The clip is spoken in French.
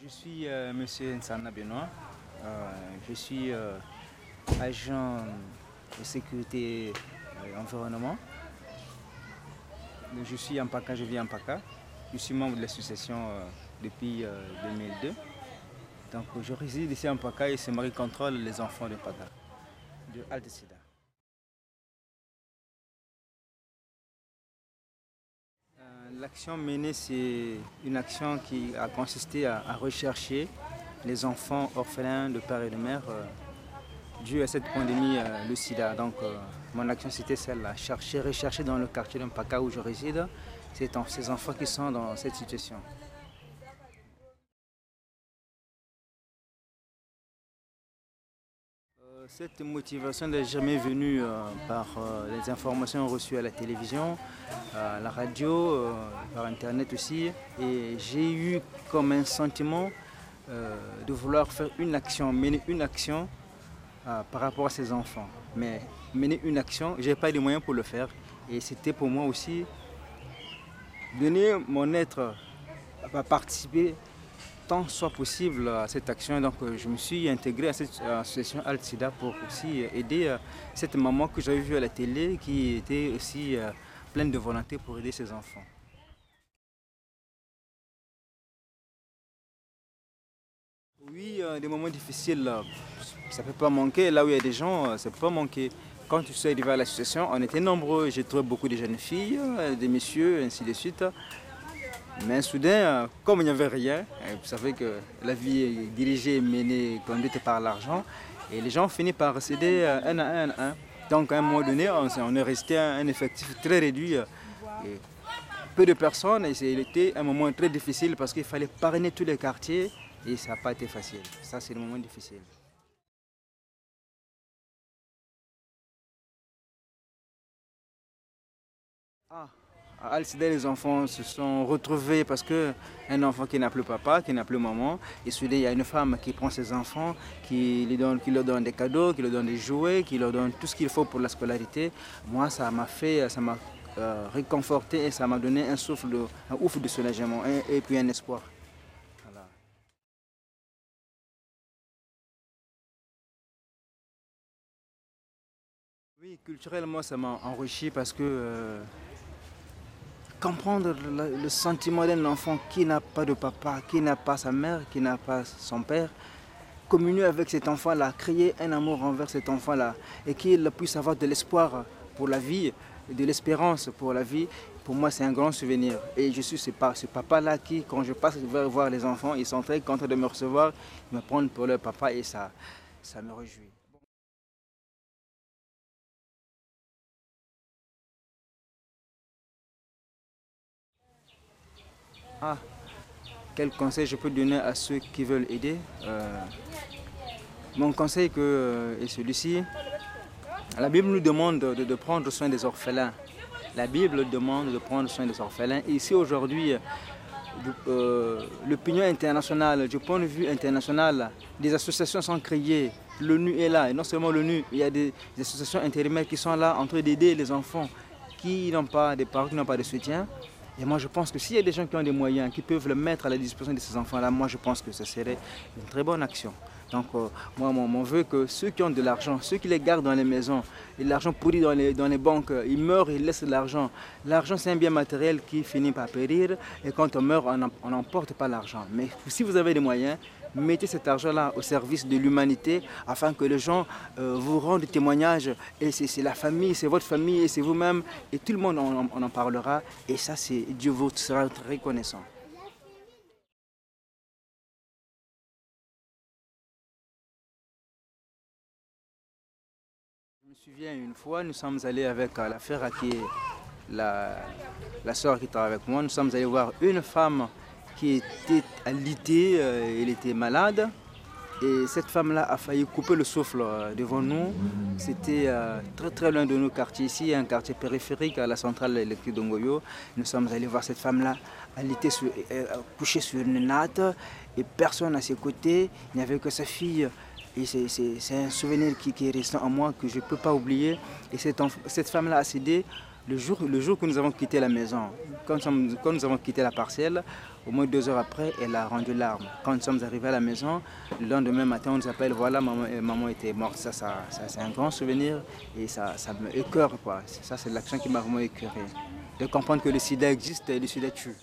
Je suis Monsieur Nsana Benoît. Je suis agent de sécurité environnement. Je suis en PACA, je vis en PACA. Je suis membre de l'association depuis 2002. Donc je réside ici en PACA et c'est moi qui contrôle les enfants de PACA, de Alt-Sida. L'action menée, c'est une action qui a consisté à rechercher les enfants orphelins de père et de mère dû à cette pandémie, le sida. Donc mon action c'était celle-là, rechercher dans le quartier de Mpaka où je réside, ces enfants qui sont dans cette situation. Cette motivation n'est jamais venue par les informations reçues à la télévision, à la radio, par internet aussi. Et j'ai eu comme un sentiment de vouloir faire une action, mener une action par rapport à ces enfants. Mais mener une action, je n'ai pas les moyens pour le faire. Et c'était pour moi aussi donner mon être à participer tant soit possible à cette action. Donc je me suis intégré à cette association Alt-Sida pour aussi aider cette maman que j'avais vue à la télé qui était aussi pleine de volonté pour aider ses enfants. Oui, des moments difficiles, ça ne peut pas manquer. Là où il y a des gens, ça ne peut pas manquer. Quand je suis arrivé à l'association, on était nombreux. J'ai trouvé beaucoup de jeunes filles, des messieurs, ainsi de suite. Mais soudain, comme il n'y avait rien, vous savez que la vie est dirigée, menée, conduite par l'argent, et les gens finissent par céder un à un. Donc à un moment donné, on est resté un effectif très réduit, et peu de personnes, et c'était un moment très difficile parce qu'il fallait parrainer tous les quartiers, et ça n'a pas été facile. Ça, c'est le moment difficile. Ah. À Al-Sida, les enfants se sont retrouvés parce qu'un enfant qui n'a plus papa, qui n'a plus maman, et soudain il y a une femme qui prend ses enfants, qui leur donne des cadeaux, qui leur donne des jouets, qui leur donne tout ce qu'il faut pour la scolarité. Moi, ça m'a réconforté et ça m'a donné un ouf de soulagement et puis un espoir. Voilà. Oui, culturellement, ça m'a enrichi parce que comprendre le sentiment d'un enfant qui n'a pas de papa, qui n'a pas sa mère, qui n'a pas son père, communier avec cet enfant-là, créer un amour envers cet enfant-là et qu'il puisse avoir de l'espoir pour la vie, de l'espérance pour la vie, pour moi c'est un grand souvenir. Et je suis ce papa-là qui, quand je passe vers voir les enfants, ils sont très contents de me recevoir, ils me prennent pour leur papa et ça me réjouit. Ah, quel conseil je peux donner à ceux qui veulent aider Mon conseil est celui-ci. La Bible nous demande de prendre soin des orphelins. La Bible demande de prendre soin des orphelins. Et ici aujourd'hui, l'opinion internationale, du point de vue international, des associations sont créées. L'ONU est là. Et non seulement l'ONU, il y a des associations intérimaires qui sont là en train d'aider les enfants qui n'ont pas de parents, qui n'ont pas de soutien. Et moi je pense que s'il y a des gens qui ont des moyens, qui peuvent le mettre à la disposition de ces enfants-là, moi je pense que ce serait une très bonne action. Donc moi mon vœu que ceux qui ont de l'argent, ceux qui les gardent dans les maisons, et l'argent pourri dans les banques, ils meurent, ils laissent de l'argent. L'argent c'est un bien matériel qui finit par périr et quand on meurt on n'emporte pas l'argent. Mais si vous avez des moyens, mettez cet argent-là au service de l'humanité afin que les gens vous rendent témoignage. Et c'est la famille, c'est votre famille et c'est vous-même. Et tout le monde on en parlera. Et ça, Dieu vous sera très reconnaissant. Je me souviens une fois, nous sommes allés avec la frère qui est la soeur qui travaille avec moi. Nous sommes allés voir une femme qui était alitée, elle était malade. Et cette femme-là a failli couper le souffle devant nous. C'était très très loin de nos quartiers ici, un quartier périphérique à la centrale électrique d'Ongoyo. Nous sommes allés voir cette femme-là, elle était couchée sur une natte et personne à ses côtés. Il n'y avait que sa fille. Et c'est un souvenir qui est resté en moi que je ne peux pas oublier. Et cette femme-là a cédé Le jour que nous avons quitté la maison, quand nous avons quitté la parcelle, au moins 2 heures après, elle a rendu l'arme. Quand nous sommes arrivés à la maison, le lendemain matin, on nous appelle, voilà, maman était morte. Ça c'est un grand souvenir et ça me écœure, quoi. Ça, c'est l'action qui m'a vraiment écœuré. De comprendre que le sida existe et le sida tue.